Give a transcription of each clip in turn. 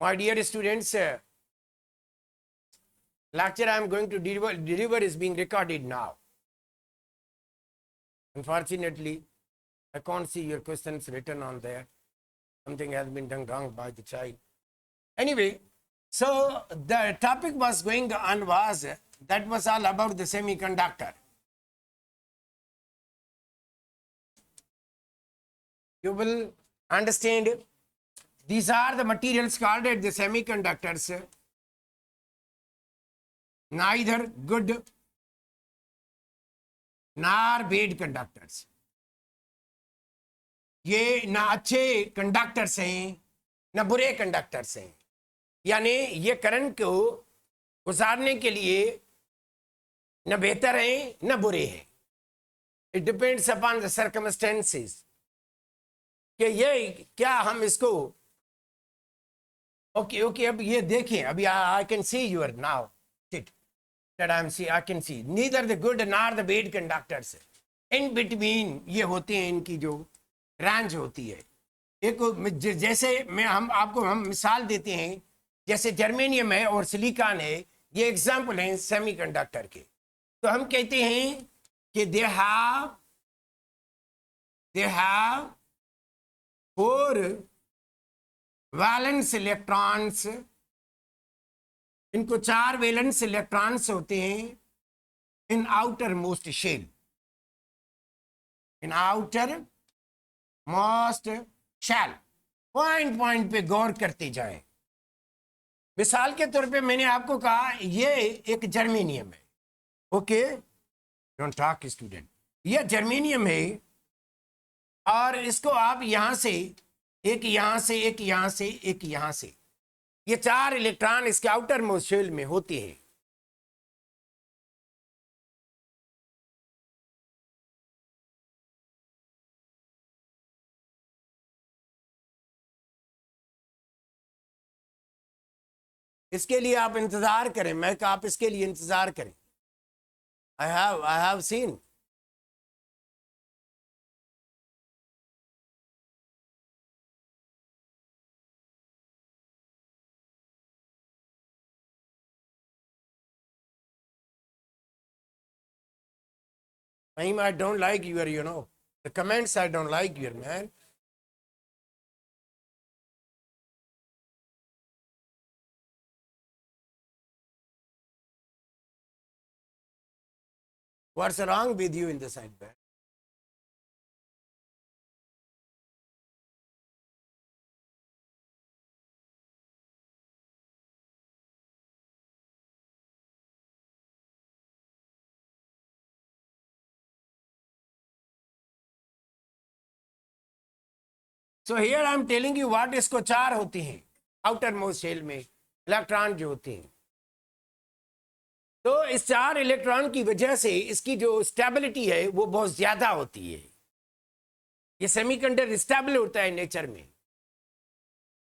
My dear students, lecture I am going to deliver is being recorded now. Unfortunately, I can't see your questions written on there. Something has been done wrong by the child. Anyway, so the topic was going on was that was all about the semiconductor. You will understand these are the materials called the semiconductors. Neither good nor bad conductors. ये ना अच्छे conductors हैं ना बुरे conductors हैं, यानी ये current को गुजारने के लिए न बेहतर हैं न बुरे हैं. It depends upon the circumstances कि ये क्या हम इसको ओके अब ये देखें. अभी I can see your now sit that I am see I can see neither the good nor the bad conductors. In between ये होते हैं, इनकी जो रेंज होती है. एक जैसे हम आपको मिसाल देते हैं, जैसे जर्मेनियम है और सिलिकॉन है, ये एग्जाम्पल हैं सेमीकंडक्टर के. तो हम कहते हैं कि दे हैव 4 वैलेंस इलेक्ट्रॉन्स. इनको 4 वैलेंस इलेक्ट्रॉन्स होते हैं in outer most shell. In outer most shell. Point पे गौर करते जाएं. मिसाल के तौर पे मैंने आपको कहा ये एक जर्मेनियम है. Okay, don't talk student. ये जर्मेनियम है और इसको आप यहां से एक यहां से एक यहां से एक यहां से, ये 4 इलेक्ट्रॉन इसके आउटर मोस्ट शेल में होते हैं. इसके लिए आप इंतजार करें. मैं कहा आप इसके लिए इंतजार करें. I have seen. I don't like your, the comments. I don't like your, man. What's wrong with you in the side, man? So here I'm telling you what इसको 4 होती हैं आउटर मोस्ट शेल में electron जो होते हैं. तो इस 4 electron की वजह से इसकी जो स्टेबिलिटी है वो बहुत ज्यादा होती है. ये सेमीकंडक्टर स्टेबल होता है नेचर में,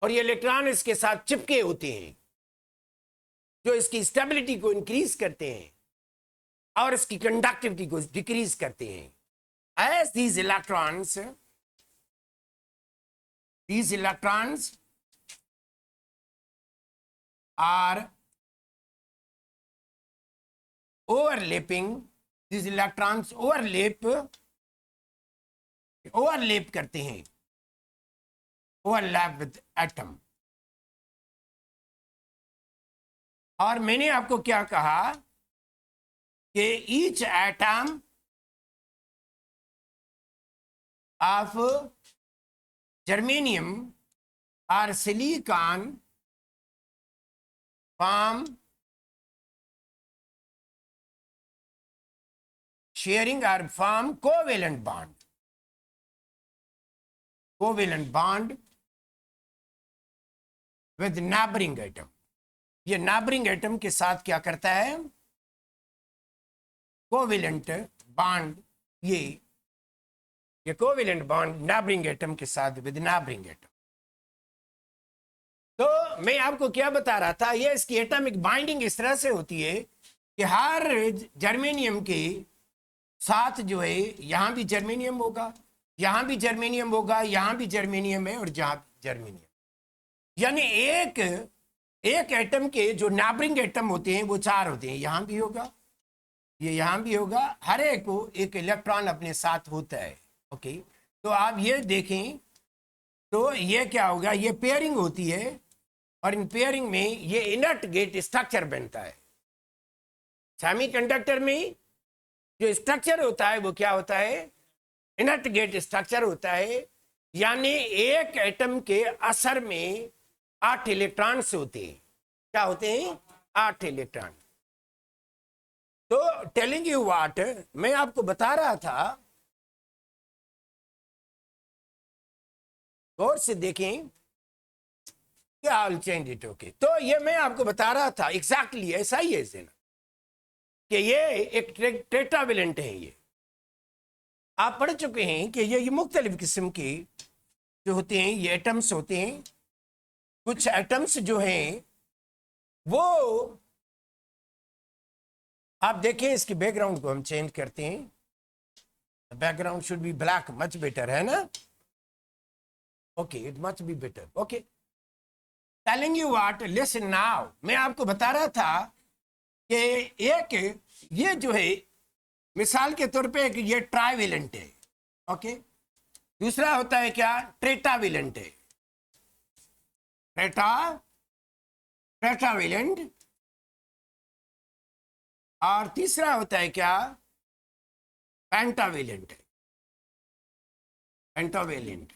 और ये इलेक्ट्रॉन इसके साथ चिपके होते हैं जो इसकी स्टेबिलिटी को इंक्रीज करते हैं और इसकी कंडक्टिविटी को डिक्रीज करते हैं. As these electrons are overlapping. These electrons overlap करते हैं, overlap with atom. और मैंने आपको क्या कहा कि each atom of germanium or silicon form sharing or form covalent bond. Covalent bond with neighboring atom. ये neighboring atom के साथ क्या करता है? Covalent bond. ये कोवेलेंट बॉन्ड neighboring atom के साथ with neighboring atom. तो मैं आपको क्या बता रहा था, ये इसकी एटॉमिक बाइंडिंग इस तरह से होती है कि हर जर्मेनियम के साथ जो है यहां भी जर्मेनियम होगा, यहां भी जर्मेनियम होगा, यहां भी जर्मेनियम है और जहां भी जर्मेनियम. यानी एक एक एटम के जो नेबरिंग एटम होते हैं वो 4 होते हैं। यहां भी होगा, ये यहां भी होगा, हर एक को एक इलेक्ट्रॉन अपने साथ होता है। ओके, तो आप ये देखें तो ये क्या होगा, ये पेयरिंग होती है और इन पेयरिंग में ये इनर्ट गेट स्ट्रक्चर बनता है। सेमीकंडक्टर में जो स्ट्रक्चर होता है वो क्या होता है, इनर्ट गेट स्ट्रक्चर होता है। यानी एक एटम के असर में 8 इलेक्ट्रॉन्स होते हैं। क्या होते हैं? 8 इलेक्ट्रॉन। तो टेलिंग यू व्हाट, मैं आपको बता रहा था, गौर से देखें क्या आई चेंज इट। ओके, तो ये मैं आपको बता रहा था एग्जैक्टली ऐसा ही है ना, कि ये एक टेट्रावेलेंट है। ये आप पढ़ चुके हैं कि ये मुख्तलिफ किस्म के जो होते हैं ये एटम्स होते हैं। कुछ एटम्स जो हैं वो आप देखें, इसकी बैकग्राउंड को हम चेंज करते हैं। Background should be black, much better है ना। Okay, it much be better. Okay, telling you what, listen now, मैं आपको बता रहा था कि एक ये जो है मिसाल के तौर पे एक ये ट्राइवेलेंट है। ओके, दूसरा होता है क्या, टेट्रावेलेंट है। टेट्रावेलेंट, और तीसरा होता है क्या, पेंटावेलेंट है। पेंटावेलेंट।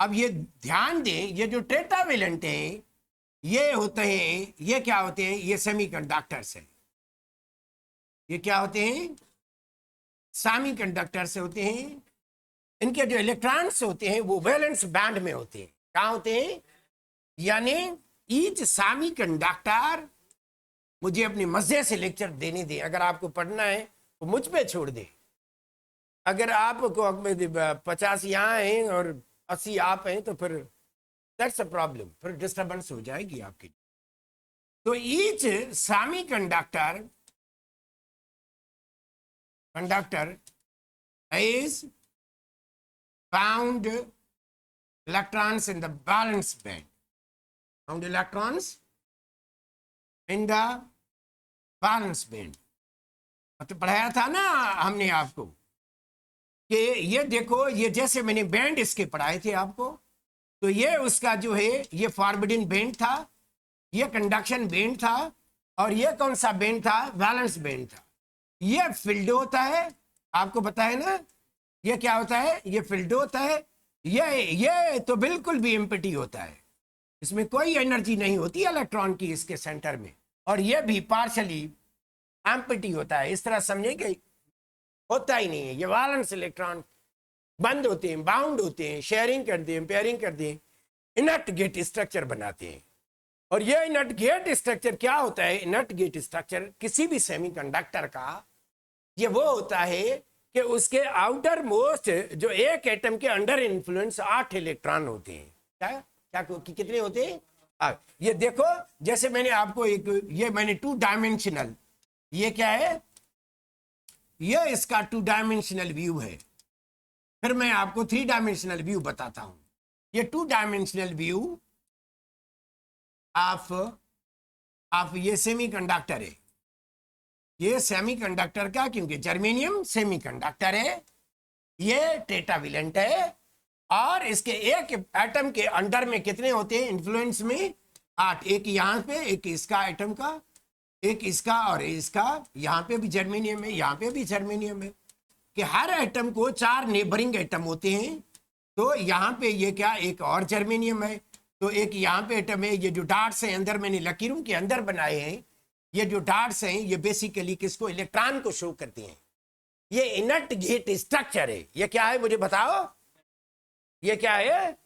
अब ये ध्यान दें, ये जो टेट्रावेलेंट है ये होते हैं, ये क्या होते हैं, ये सेमीकंडक्टर्स हैं। ये क्या होते हैं, सेमीकंडक्टर्स होते हैं। इनके जो इलेक्ट्रॉन्स होते हैं वो वैलेंस बैंड में होते हैं। कहाँ होते हैं, यानी ईच सेमीकंडक्टर, मुझे अपनी मजे से लेक्चर देने दें। अगर आपको पढ़ना है तो मुझ पे छोड़ दें। अगर आपको 50 यहाँ हैं और 80 आप हैं तो फिर दैट्स अ प्रॉब्लम, फिर डिस्टर्बेंस हो जाएगी आपकी। तो each semiconductor is found electrons in the valence band. Found electrons in the valence band. तो पढ़ाया था ना हमने आपको कि ये देखो, ये जैसे मैंने बैंड इसके पढ़ाए थे आपको, तो ये उसका जो है ये फॉरबिडन बैंड था, ये कंडक्शन बैंड था, और ये कौन सा बैंड था, वैलेंस बैंड था। ये फील्ड होता है, आपको पता है ना, ये क्या होता है, ये फील्ड होता है। ये तो बिल्कुल भी एम्प्टी होता है, इसमें कोई एनर्जी नहीं होती इलेक्ट्रॉन की इसके सेंटर में, और ये भी पार्शली एम्प्टी होता है। इस तरह समझे कि होता ही नहीं है। ये वैलेंस इलेक्ट्रॉन बंद होते हैं, बाउंड होते हैं, शेयरिंग करते हैं, पेयरिंग करते हैं, इनर्ट गेट स्ट्रक्चर बनाते हैं। और ये इनर्ट गेट स्ट्रक्चर क्या होता है, इनर्ट गेट स्ट्रक्चर किसी भी सेमीकंडक्टर का ये वो होता है कि उसके आउटर मोस्ट जो एक एटम के अंडर इन्फ्लुएंस 8 इलेक्ट्रॉन होते हैं। क्या कितने होते हैं? ये देखो, जैसे मैंने आपको ये मैंने 2 डायमेंशनल, ये क्या है, ये इसका 2 डायमेंशनल व्यू है। फिर मैं आपको 3 डायमेंशनल व्यू बताता हूं। ये 2 डायमेंशनल व्यू ऑफ ये सेमीकंडक्टर है। ये सेमीकंडक्टर का, क्योंकि जर्मेनियम सेमीकंडक्टर है, ये टेट्रावेलेंट है, और इसके एक एटम के अंडर में कितने होते हैं इन्फ्लुएंस में? 8। एक यहाँ पे, एक इसका एटम का, एक इसका और इसका। यहाँ पे भी जर्मेनियम है, यहाँ पे भी जर्मेनियम है। कि हर एटम को 4 नेबरिंग एटम होते हैं। तो यहाँ पे ये क्या, एक और जर्मेनियम है, तो एक यहाँ पे एटम है। ये जो डॉट्स हैं अंदर, मैंने लकीरों के अंदर बनाए हैं, ये जो डॉट्स हैं ये बेसिकली किसको, इलेक्ट्रॉन को शो करते हैं। ये इनर्ट गेट स्ट्रक्चर है। ये क्या है मुझे बताओ, ये क्या है?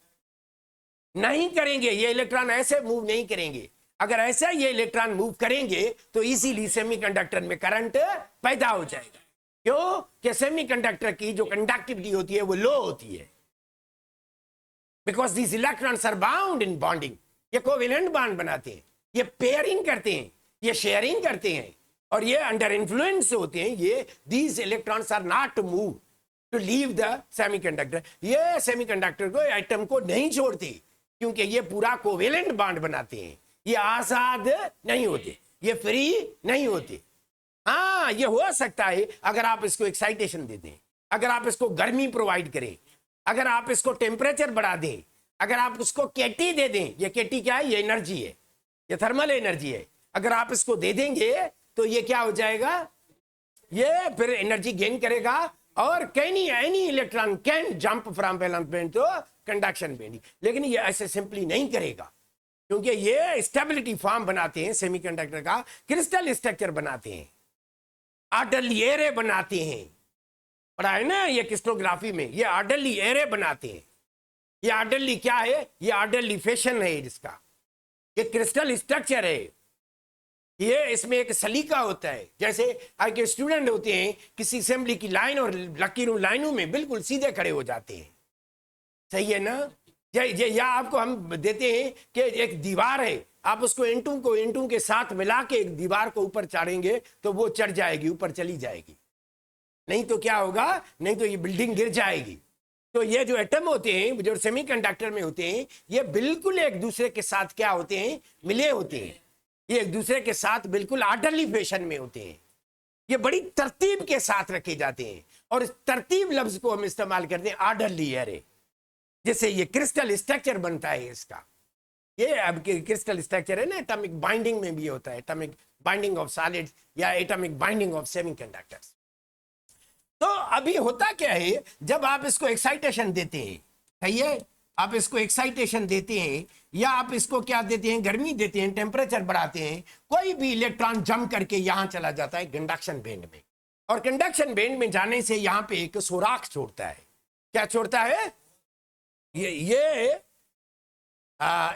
नहीं करेंगे, ये इलेक्ट्रॉन ऐसे मूव नहीं करेंगे। अगर ऐसा ये इलेक्ट्रॉन मूव करेंगे तो इजीली सेमीकंडक्टर में करंट पैदा हो जाएगा। क्यों? कि सेमीकंडक्टर की जो कंडक्टिविटी होती है वो लो होती है, because these electrons are bound in bonding. ये कोवेलेंट बॉन्ड बनाते हैं, ये पेयरिंग करते हैं, ये शेयरिंग करते हैं, और ये अंडर इन्फ्लुएंस होते हैं। ये these electrons are not to move to leave the semiconductor. ये सेमीकंडक्टर को, एटम को नहीं छोड़ते, क्योंकि ये पूरा कोवेलेंट बॉन्ड बनाते हैं, ये आजाद नहीं होते, ये फ्री नहीं होते। हाँ, ये हो सकता है अगर आप इसको एक्साइटेशन दे दें, अगर आप इसको गर्मी प्रोवाइड करें, अगर आप इसको टेम्परेचर बढ़ा दें, अगर आप उसको केटी दे दें। ये केटी क्या है? ये एनर्जी है, ये थर्मल एनर्जी है। अगर आप इसको दे देंगे तो ये क्या हो जाएगा? ये फिर एनर्जी गेन करेगा और any electron can jump from valence band to conduction band. लेकिन ये ऐसे सिंपली नहीं करेगा, क्योंकि ये स्टेबिलिटी फॉर्म बनाते हैं, सेमीकंडक्टर का क्रिस्टल स्ट्रक्चर बनाते हैं, ऑर्डरली एरे बनाते हैं। पढ़ा है ना ये क्रिस्टोग्राफी में, ये ऑर्डरली एरे बनाते हैं। ये ऑर्डरली क्या है? ये ऑर्डरली फैशन है इसका, ये क्रिस्टल स्ट्रक्चर है। ये इसमें एक सलीका होता है, जैसे आगे स्टूडेंट होते हैं किसी असेंबली की लाइन और लकीरों लाइनों में बिल्कुल सीधे खड़े हो जाते हैं। सही है ना? या आपको हम देते हैं कि एक दीवार है, आप उसको इंटू के साथ मिला के एक दीवार को ऊपर चढ़ेंगे तो वो चढ़ जाएगी, ऊपर चली जाएगी। नहीं तो क्या होगा? नहीं तो ये बिल्डिंग गिर जाएगी। तो ये जो एटम होते हैं, जो सेमीकंडक्टर में होते हैं, ये बिल्कुल एक दूसरे के साथ क्या होते हैं? मिले होते हैं। ये एक दूसरे के साथ बिल्कुल ऑर्डरली फैशन में होते हैं। ये बड़ी तरतीब के साथ रखे जाते हैं और इस तरतीब लफ्ज को हम इस्तेमाल करते हैं ऑर्डरली एरे। जैसे ये क्रिस्टल स्ट्रक्चर बनता है इसका, ये अब क्रिस्टल स्ट्रक्चर है ना, एटॉमिक बाइंडिंग में भी होता है, एटॉमिक बाइंडिंग ऑफ सॉलिड्स या एटॉमिक बाइंडिंग ऑफ सेमीकंडक्टर्स। तो अभी होता क्या है, जब आप इसको एक्साइटेशन देते हैं, सही है, आप इसको एक्साइटेशन देते हैं या आप इसको क्या देते हैं? गर्मी देते हैं, टेम्परेचर बढ़ाते हैं, कोई भी इलेक्ट्रॉन जंप करके यहां चला जाता है कंडक्शन बैंड में, और कंडक्शन बैंड में जाने से यहां पे एक सुराख छोड़ता है। क्या छोड़ता है? ये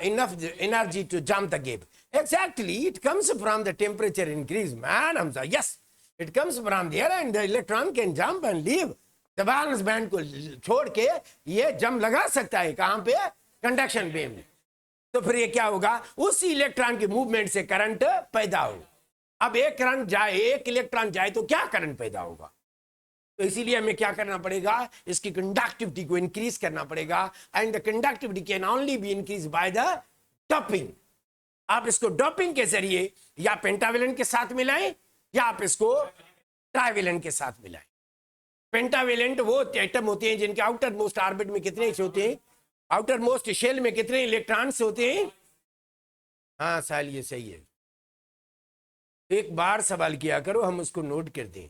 enough energy to jump the gap. Exactly, it comes from the temperature increase, man. Hamza, yes, it comes from there, and the electron can jump and leave the valence band को छोड़ के ये जंप लगा सकता है। कहां पे? Conduction band में। तो फिर ये क्या होगा? उस इलेक्ट्रॉन के मूवमेंट से करंट पैदा होगा। अब एक करंट जाए, एक इलेक्ट्रॉन जाए तो क्या करंट पैदा होगा? तो इसीलिए हमें क्या करना पड़ेगा? इसकी कंडक्टिविटी को इंक्रीज करना पड़ेगा, and the conductivity can only be increase by the doping. आप इसको डोपिंग के जरिए या पेंटावेलेंट के साथ मिलाएं या आप इसको ट्राइवेलेंट के साथ मिलाएं। पेंटावेलेंट वो एटम होते हैं जिनके आउटर मोस्ट ऑर्बिट में कितने होते हैं? आउटर मोस्ट शेल में कितने इलेक्ट्रॉन्स होते हैं? हाँ साल, ये सही है। एक बार सवाल किया करो, हम उसको नोट कर दें।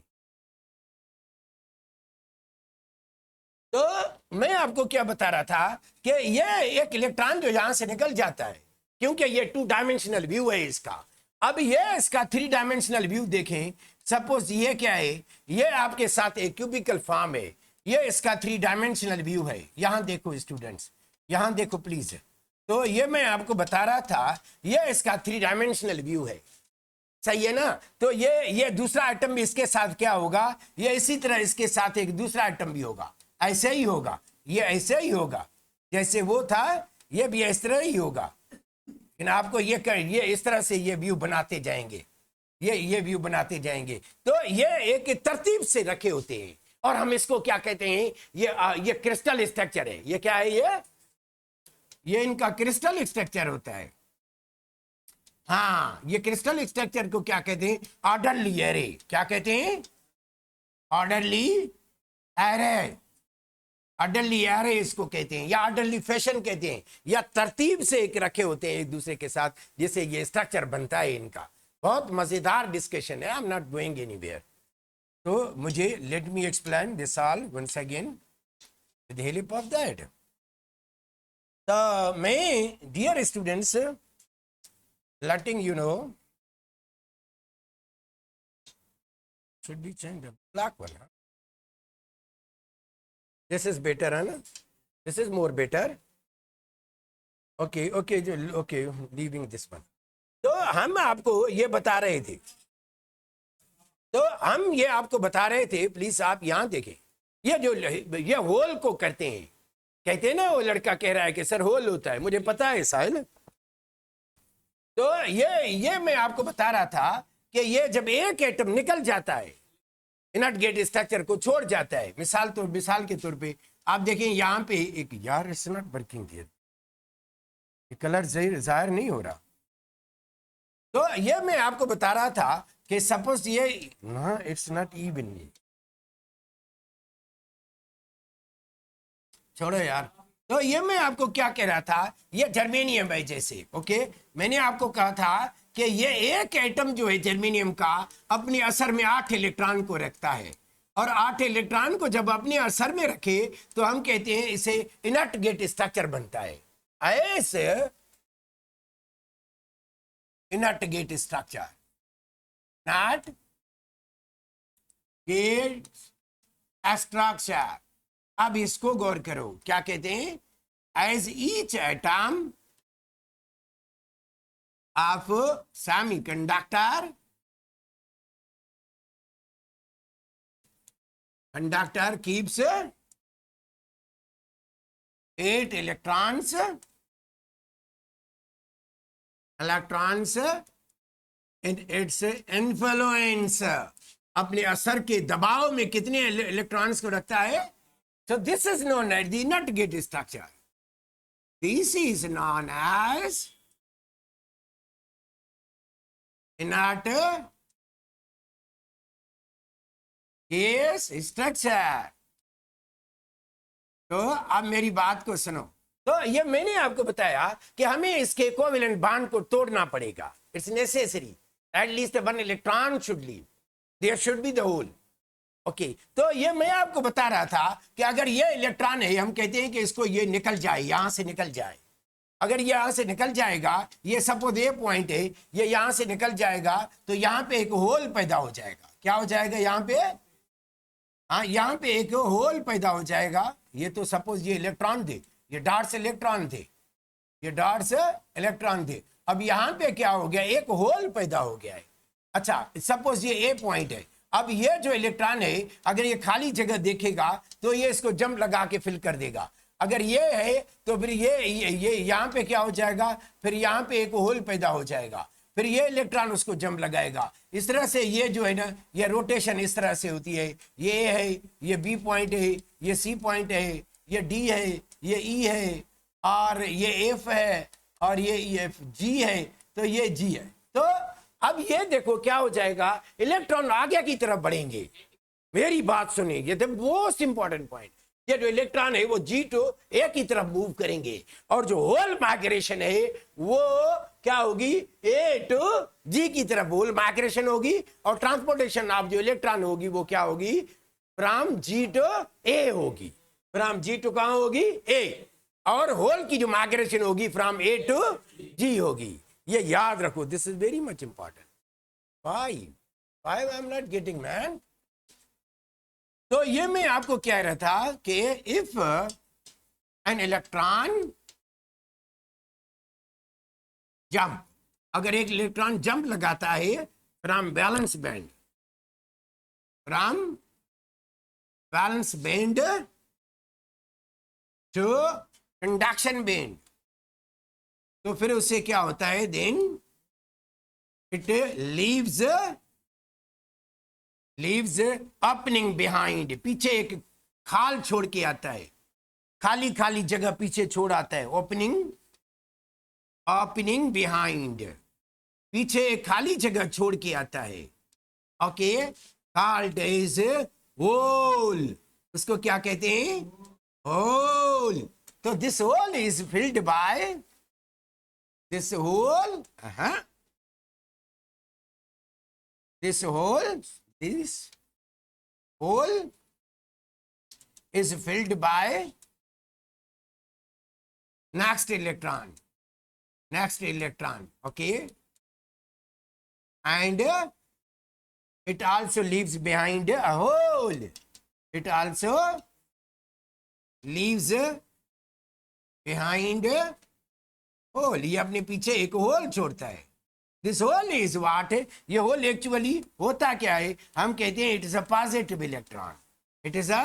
तो मैं आपको क्या बता रहा था कि ये एक इलेक्ट्रॉन जो यहां से निकल जाता है, क्योंकि ये 2 डायमेंशनल व्यू है इसका। अब ये इसका 3 डायमेंशनल व्यू देखें। सपोज ये क्या है? ये आपके साथ एक क्यूबिकल फॉर्म है, ये इसका 3 डायमेंशनल व्यू है। यहां देखो स्टूडेंट्स, यहां देखो प्लीज। तो ये मैं आपको बता रहा था, ये इसका 3 डायमेंशनल व्यू है, सही है ना? तो ये दूसरा आइटम भी इसके साथ क्या होगा? ये इसी तरह इसके साथ एक दूसरा आइटम भी होगा, ऐसे ही होगा, ये ऐसे ही होगा जैसे वो था, ये भी इस तरह ही होगा। लेकिन आपको ये इस तरह से ये व्यू बनाते जाएंगे, ये व्यू बनाते जाएंगे। तो ये एक तरतीब से रखे होते हैं, और हम इसको क्या कहते हैं? ये क्रिस्टल स्ट्रक्चर है। ये क्या है? ये इनका क्रिस्टल स्ट्रक्चर होता है। हाँ, ये क्रिस्टल स्ट्रक्चर को क्या कहते हैं? Orderly array. क्या कहते हैं? Orderly array. ऑर्डरली एरे इसको कहते हैं, या ऑर्डरली फैशन कहते हैं, या तरतीब से एक रखे होते हैं एक दूसरे के साथ, जिससे ये स्ट्रक्चर बनता है इनका। बहुत मजेदार डिस्कशन है, I am not going anywhere. तो मुझे let me explain this all once again with the help of that. तो मैं dear students letting you know, should be changed, black one, huh? This is better, है ना? This is more better. Okay, leaving this one. तो हम आपको ये बता रहे थे, प्लीज आप यहां देखें। ये होल को करते हैं, कहते हैं ना, वो लड़का कह रहा है कि सर होल होता है, मुझे पता है साहिल। तो ये मैं आपको बता रहा था कि ये जब एक एटम निकल जाता है, इनर्ट गेट स्ट्रक्चर को छोड़ जाता है, मिसाल के तौर पे आप देखें यहाँ पे एक, यार इट्स नॉट वर्किंग हियर, ये कलर जाहिर नहीं हो रहा। तो ये मैं आपको बता रहा था कि सपोज ये ना, इट्स नॉट इवन, छोड़ो यार। तो ये मैं आपको क्या कह रहा था, ये जर्मेनियम है जैसे, ओके। मैंने आपको कहा था कि ये एक एटम जो है जर्मेनियम का अपने असर में 8 इलेक्ट्रॉन को रखता है, और 8 इलेक्ट्रॉन को जब अपने असर में रखे तो हम कहते हैं इसे इनर्ट गेट स्ट्रक्चर बनता है। ऐसे inert gate structure, not gate structure. अब इसको गौर करो, क्या कहते हैं, as each atom of semiconductor keeps 8 electrons in its influence, अपने असर के दबाव में कितने इलेक्ट्रॉन्स को रखता है। So this is known as the inert gate structure. This is known as inert gate structure. तो अब मेरी बात को सुनो। तो ये मैंने आपको बताया कि हमें इसके कोवेलेंट बॉन्ड को तोड़ना पड़ेगा। It's necessary, at least one electron should leave, there should be the hole, okay. तो ये मैं आपको बता रहा था कि अगर ये इलेक्ट्रॉन है, हम कहते हैं कि इसको ये निकल जाए, यहां से निकल जाए। अगर ये यहां से निकल जाएगा, ये सपोज ए पॉइंट है, ये यहां से निकल जाएगा तो यहां पे एक होल पैदा हो जाएगा। क्या हो जाएगा यहाँ पे, हाँ यहाँ पे एक होल पैदा हो जाएगा। ये तो सपोज ये इलेक्ट्रॉन थे, ये डॉट्स इलेक्ट्रॉन थे, ये डॉट्स इलेक्ट्रॉन थे। अब यहाँ पे क्या हो गया, एक होल पैदा हो गया है। अच्छा, सपोज ये ए पॉइंट है। अब ये जो इलेक्ट्रॉन है, अगर ये खाली जगह देखेगा तो ये इसको जंप लगा के फिल कर देगा। अगर ये है तो फिर ये यहाँ पे क्या हो जाएगा, फिर यहाँ पे एक होल पैदा हो जाएगा, फिर ये इलेक्ट्रॉन उसको जंप लगाएगा। इस तरह से ये जो है ना, ये रोटेशन इस तरह से होती है। ये ए है, ये बी पॉइंट है, ये सी पॉइंट है, ये डी है, ये ई है, और ये एफ है, और ये एफ जी है, तो ये जी है। तो अब ये देखो क्या हो जाएगा, इलेक्ट्रॉन आगे की तरफ बढ़ेंगे। मेरी बात सुनिए, ये द मोस्ट इंपॉर्टेंट पॉइंट। ये जो इलेक्ट्रॉन है वो जी टू ए की तरफ मूव करेंगे, और जो होल माइग्रेशन है वो क्या होगी, ए टू जी की तरफ होल माइग्रेशन होगी, और ट्रांसपोर्टेशन ऑफ जो इलेक्ट्रॉन होगी वो क्या होगी, फ्रॉम जी टू ए होगी। फ्रॉम जी टू कहां होगी, ए, और होल की जो माइग्रेशन होगी फ्रॉम ए टू जी होगी। ये याद रखो, this is very much important. Why I am not getting man. तो ये मैं आपको कह रहा था कि इफ एन इलेक्ट्रॉन जंप, अगर एक इलेक्ट्रॉन जंप लगाता है from balance band, from balance band to conduction band, तो फिर उससे क्या होता है, then it leaves opening behind, पीछे एक खाल छोड़ के आता है, खाली खाली जगह पीछे छोड़ आता है। ओपनिंग बिहाइंड, पीछे एक खाली जगह छोड़ के आता है, ओके। कॉल्ड इज होल, उसको क्या कहते हैं, होल। तो this hole is filled by this hole, this hole is filled by next electron, okay, and it also leaves behind a hole, it also leaves behind hole, ये अपने पीछे एक hole छोड़ता है। दिस होल इज व्हाट, ये hole actually होता क्या है, हम कहते हैं it is a positive electron, it is a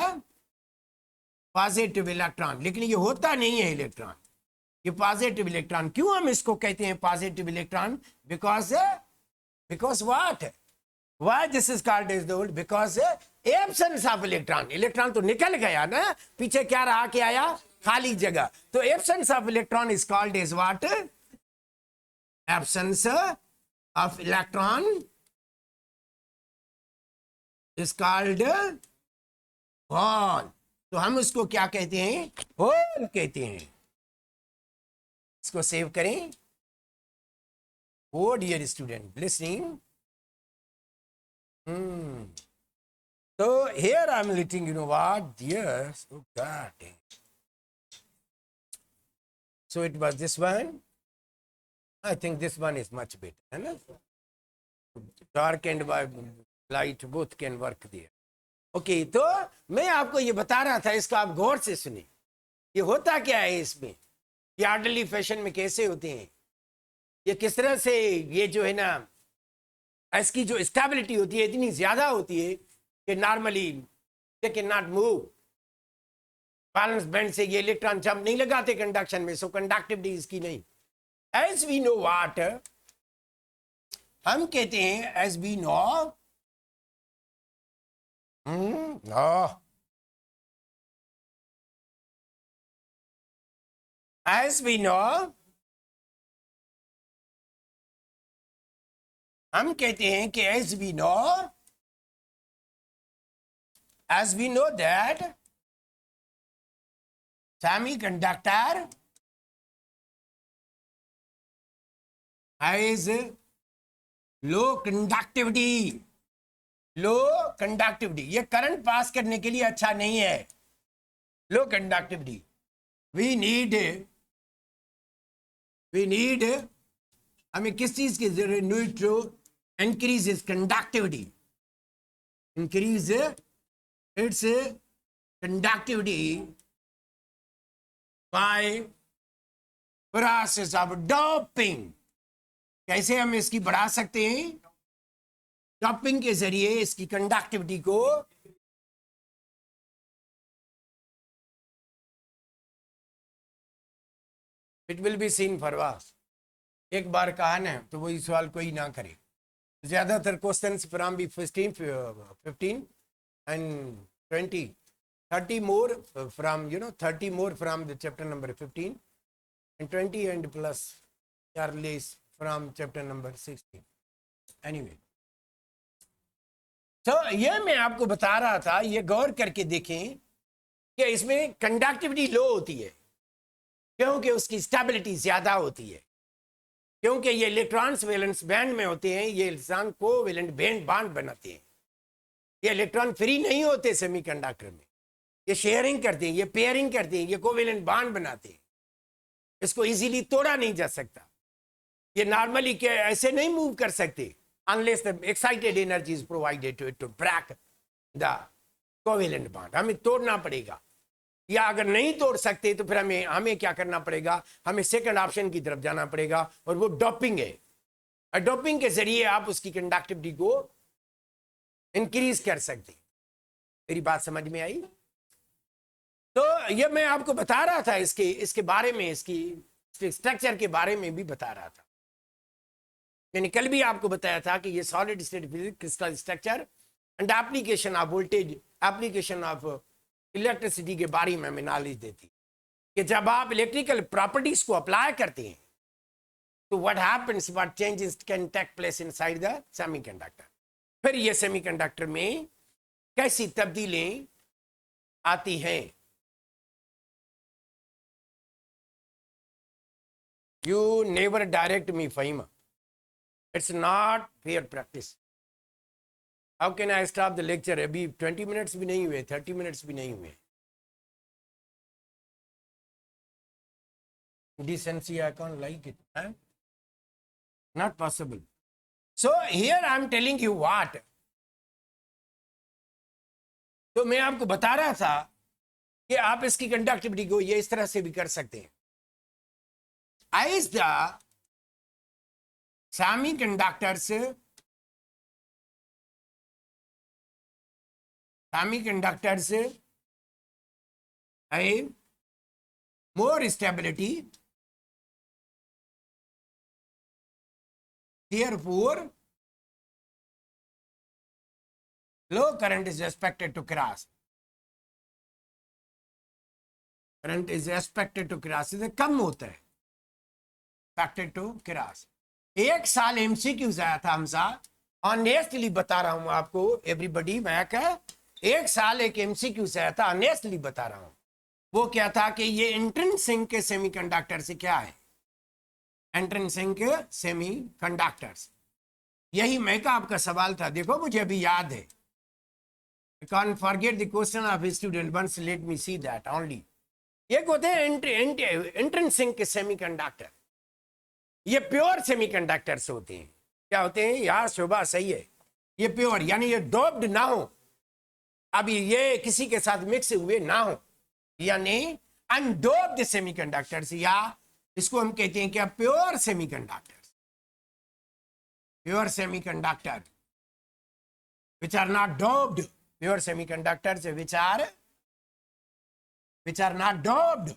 positive electron. लेकिन ये होता नहीं है इलेक्ट्रॉन, ये पॉजिटिव इलेक्ट्रॉन। क्यों हम इसको कहते हैं positive electron, because what, why this is called as the hole, because absence of electron. Electron तो निकल गया ना, पीछे क्या रहा के आया, खाली जगह. तो absence of electron is called as what? Absence of electron is called hole. तो हम उसको क्या कहते हैं? होल कहते हैं. इसको सेव करें. Oh dear student, listening. So here I'm letting you know what, dear. Oh God. So it was this one. I think this one is much better. है ना? Dark and light both can work there. Okay, तो मैं आपको ये बता रहा था, इसको आप गौर से सुनिए. ये होता क्या है इसमें? ये ऑर्डरली फैशन में कैसे होते हैं? ये किस तरह से ये जो है ना, इसकी जो स्टेबिलिटी होती है इतनी ज्यादा होती है कि normally they can not move. Balance band से ये इलेक्ट्रॉन जंप नहीं लगाते कंडक्शन में, सो कंडक्टिविटी इसकी नहीं. एज वी नो व्हाट, हम कहते हैं as we know, as we know, हम कहते हैं कि as we know that semiconductor has low conductivity. Low conductivity, ये करंट पास करने के लिए अच्छा नहीं है. लो कंडक्टिविटी, वी नीड हमें किस चीज की जरूरत? Need to increase its conductivity. Increase its conductivity by process of doping. कैसे हम इसकी बढ़ा सकते हैं? डोपिंग के जरिए इसकी कंडक्टिविटी को it will be seen forward. एक बार कहा ना तो वही सवाल कोई ना करे. ज्यादातर questions from B 15 and 20 30 more from 30 more from the chapter number 15 and 20 and plus are less from chapter number 16. Anyway, तो ये मैं आपको बता रहा था, ये गौर करके देखें कि इसमें कंडक्टिविटी लो होती है क्योंकि उसकी स्टेबिलिटी ज्यादा होती है. क्योंकि ये इलेक्ट्रॉन्स वैलेंस बैंड में होते हैं, ये इलेक्ट्रॉन कोवैलेंट बॉन्ड बनाते हैं. ये इलेक्ट्रॉन फ्री नहीं होते सेमीकंडक्टर में, ये शेयरिंग करते हैं, ये पेयरिंग करते हैं, ये कोवैलेंट बॉन्ड बनाते हैं. इसको इजीली तोड़ा नहीं जा सकता. ये नॉर्मली के ऐसे नहीं मूव कर सकते unless the excited energy is provided to it to break the covalent bond. हमें तोड़ना पड़ेगा, या अगर नहीं तोड़ सकते तो फिर हमें क्या करना पड़ेगा? हमें सेकंड ऑप्शन की तरफ जाना पड़ेगा और वो डोपिंग है. और डोपिंग के जरिए आप उसकी कंडक्टिविटी को इंक्रीज कर सकते. मेरी बात समझ में आई? तो ये मैं आपको बता रहा था, इसके बारे में, इसकी स्ट्रक्चर के बारे में भी बता रहा था. मैंने कल भी आपको बताया था कि ये solid state crystal structure and application of voltage, application of electricity के बारे में हमें नॉलेज देती कि जब आप इलेक्ट्रिकल प्रॉपर्टीज को अप्लाई करते हैं तो what happens, what changes can take place inside the semiconductor. फिर ये सेमीकंडक्टर में कैसी तब्दीलें आती हैं. You never direct me, Fahima. It's not fair practice. How can I stop the lecture? अभी 20 minutes भी नहीं हुए, 30 minutes भी नहीं हुए. Decency, I can't like it. Huh? Not possible. So here I'm telling you what. तो मैं आपको बता रहा था कि आप इसकी कंडक्टिविटी को ये इस तरह से भी कर सकते हैं. As the semiconductors have more stability, therefore low current is expected to cross. Current is expected to cross से कम होता है, एक्सपेक्टेड टू क्रॉस। एक साल एमसीक्यूज आया था हमसा, ऑनेस्टली बता रहा हूं आपको एवरीबडी, मैं एक साल एक एमसीक्यूज आया था, ऑनेस्टली बता रहा हूं। वो क्या था कि ये इंट्रिंसिक के सेमीकंडक्टर से क्या है, इंट्रिंसिक सेमीकंडक्टर्स, यही मैं का आपका सवाल था। देखो मुझे अभी याद है, I can't forget the question of a student once, let me see that only। एक होते हैं इंट्रिंसिक सेमीकंडक्टर, ये प्योर सेमीकंडक्टर्स होते हैं। क्या होते हैं यार, शोभा सही है, ये प्योर यानी ये डोप्ड ना हो, अभी ये किसी के साथ मिक्स हुए ना हो, यानी अनडोप्ड सेमीकंडक्टर्स, या इसको हम कहते हैं क्या, pure semiconductors, pure semiconductor which are not doped, pure semiconductors which are not doped,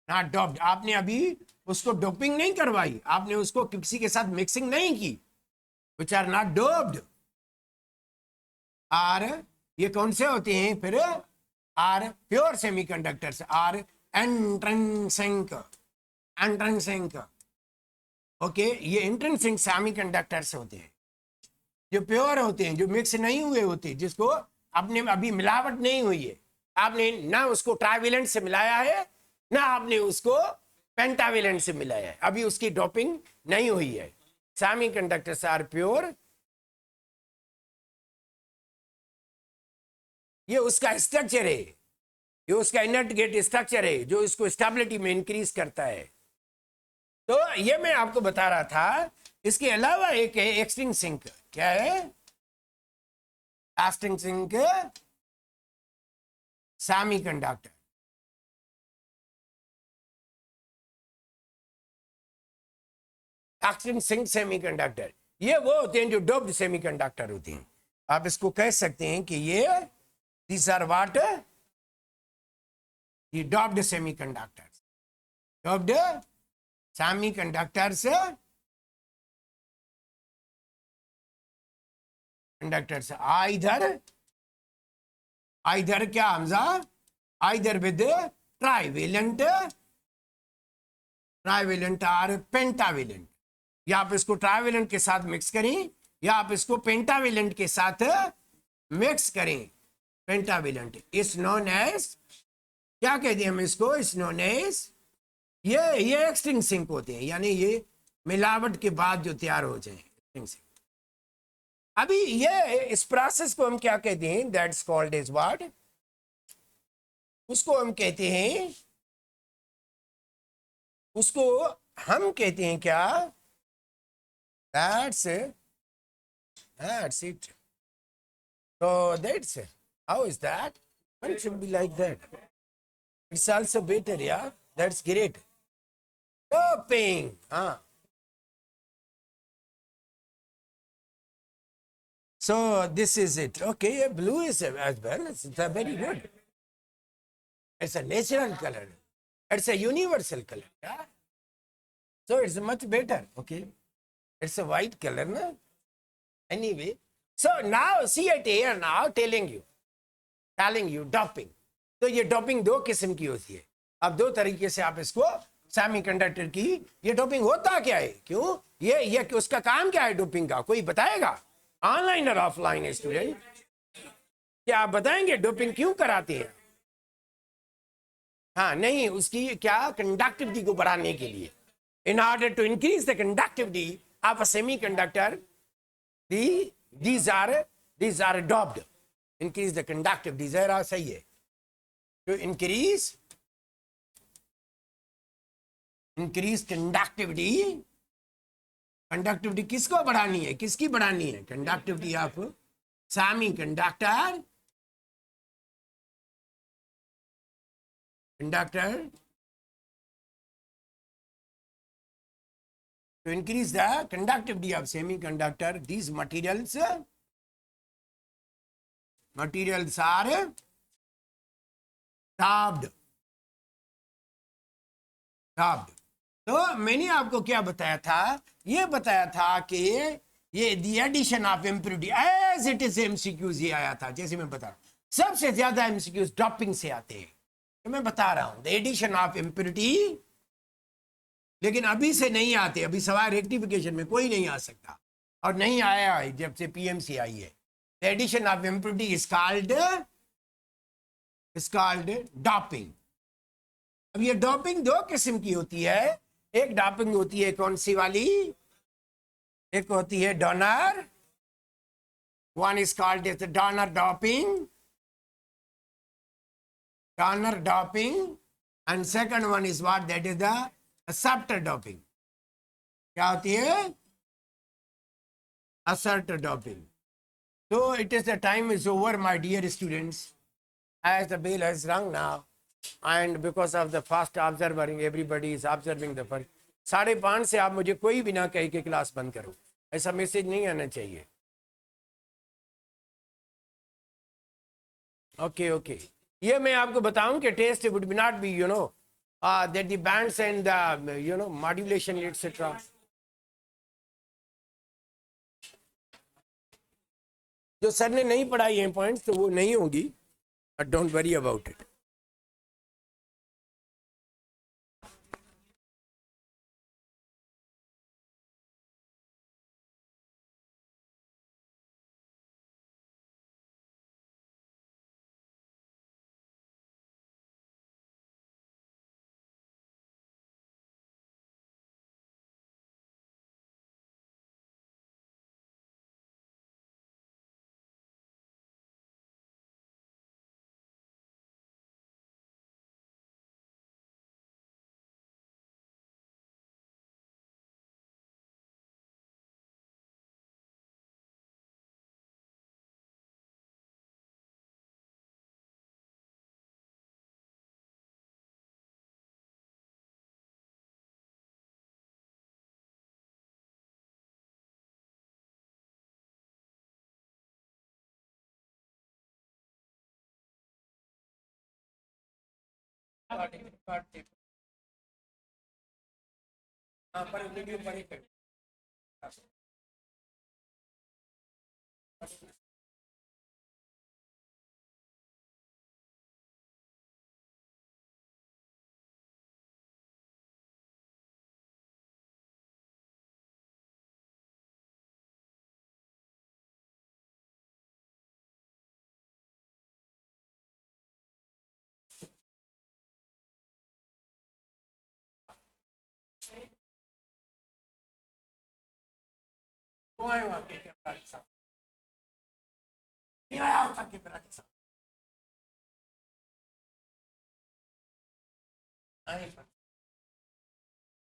not doped। आपने अभी उसको डोपिंग नहीं करवाई, आपने उसको किसी के साथ मिक्सिंग नहीं की, which are not doped। और ये कौन से होते हैं फिर, are pure semiconductors, are intrinsic, intrinsic, okay. ये इंट्रिंसिक सेमीकंडक्टर्स होते हैं जो प्योर होते हैं, जो मिक्स नहीं हुए होते, जिसको आपने अभी मिलावट नहीं हुई है, आपने ना उसको ट्राइवेलेंट से मिलाया है ना आपने उसको पेंटावेलेंट से मिलाया है, अभी उसकी डोपिंग नहीं हुई है। सेमीकंडक्टर्स आर प्योर, ये उसका स्ट्रक्चर है, ये उसका इनर्ट गेट स्ट्रक्चर है जो इसको स्टेबिलिटी में इंक्रीज करता है। तो ये मैं आपको बता रहा था। इसके अलावा एक है एक्सट्रिंसिक, क्या है, एक्सट्रिंसिक सेमीकंडक्टर, एक्सट्रिंसिक सेमीकंडक्टर, ये वो होते हैं जो डोप्ड सेमीकंडक्टर होते हैं। आप इसको कह सकते हैं कि ये these are what, the doped semiconductors, doped semiconductors, conductors either क्या हमजा, either with trivalent और pentavalent, या आप इसको ट्राइवेलेंट के साथ मिक्स करें या आप इसको पेंटावेलेंट के साथ मिक्स करें। पेंटावेलेंट इज नोन एज, क्या कहते हैं हम इसको, इज नोन एज, ये एक्सट्रिंसिक होते हैं, यानी ये मिलावट के बाद जो तैयार हो जाए एक्सट्रिंसिक। अभी ये इस प्रोसेस को हम क्या कहते हैं, दैट्स कॉल्ड एज व्हाट, उसको हम कहते हैं, उसको हम कहते हैं क्या, that's it, so that's it। How is that? It should be like that. It's also better, yeah, that's great। Doping, so this is it, okay। Blue is as well, it's very good, it's a natural color, it's a universal color, yeah, so it's much better, okay। It's a white color, na? Anyway, so now see it here now telling you doping। तो ये doping दो किस्म की होती है। अब दो तरीके से आप इसको सेमीकंडक्टर की ये डोपिंग होता क्या है, क्यों ये उसका काम क्या है डोपिंग का, कोई बताएगा, ऑनलाइन और ऑफलाइन स्टूडेंट, क्या आप बताएंगे डोपिंग क्यों कराते हैं? हाँ नहीं, उसकी क्या कंडक्टिविटी को बढ़ाने के लिए, in order to increase the conductivity of a semiconductor, these are doped, increase the conductivity, जरा सही है, to increase conductivity किसको बढ़ानी है, किसकी बढ़ानी है, conductivity of semiconductor, to increase the conductivity of semiconductor, these materials are doped। तो मैंने आपको क्या बताया था, ये बताया था कि ये the addition of impurity as it is MCQs, ये आया था, जैसे मैं बता रहा हूं सबसे ज्यादा MCQs डॉपिंग से आते हैं, तो मैं बता रहा हूं द एडिशन ऑफ इम्प्योरिटी, लेकिन अभी से नहीं आते, अभी सवाल रेक्टिफिकेशन में कोई नहीं आ सकता और नहीं आया है जब से पीएमसी आई है। The addition of impurity is called doping. अब ये डॉपिंग दो किस्म की होती है। एक डॉपिंग होती है कौन सी वाली, एक होती है donor, one is called is donor doping, donor doping, and second one is what, that is the acceptor doping. क्या होती है? Acceptor doping. So it is the time is over, my dear students, as the bell has rung now, and because of the fast observing, everybody is observing the first 5:30 से आप मुझे कोई भी ना कह के क्लास बंद करो, ऐसा मैसेज नहीं आना चाहिए। ओके ओके, ये मैं आपको बताऊं कि test would be not be that the bands and the modulation etc. जो सर ने नहीं पढ़ाई है पॉइंट्स तो वो नहीं होगी, but don't worry about it.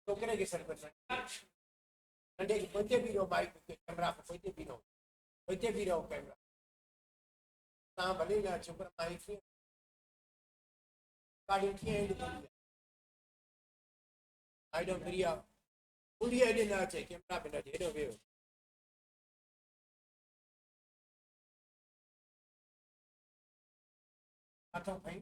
तो करेंगे सर कोई भी रहो माइक कैमरा पे, कोई भी रहो, कोई भी रहो कैमरा ना भले ना चुप माइक गाड़ी की आई डोंट क्रिया पूरी आईडी ना चाहिए कैमरा पे ना चाहिए वे अच्छा भाई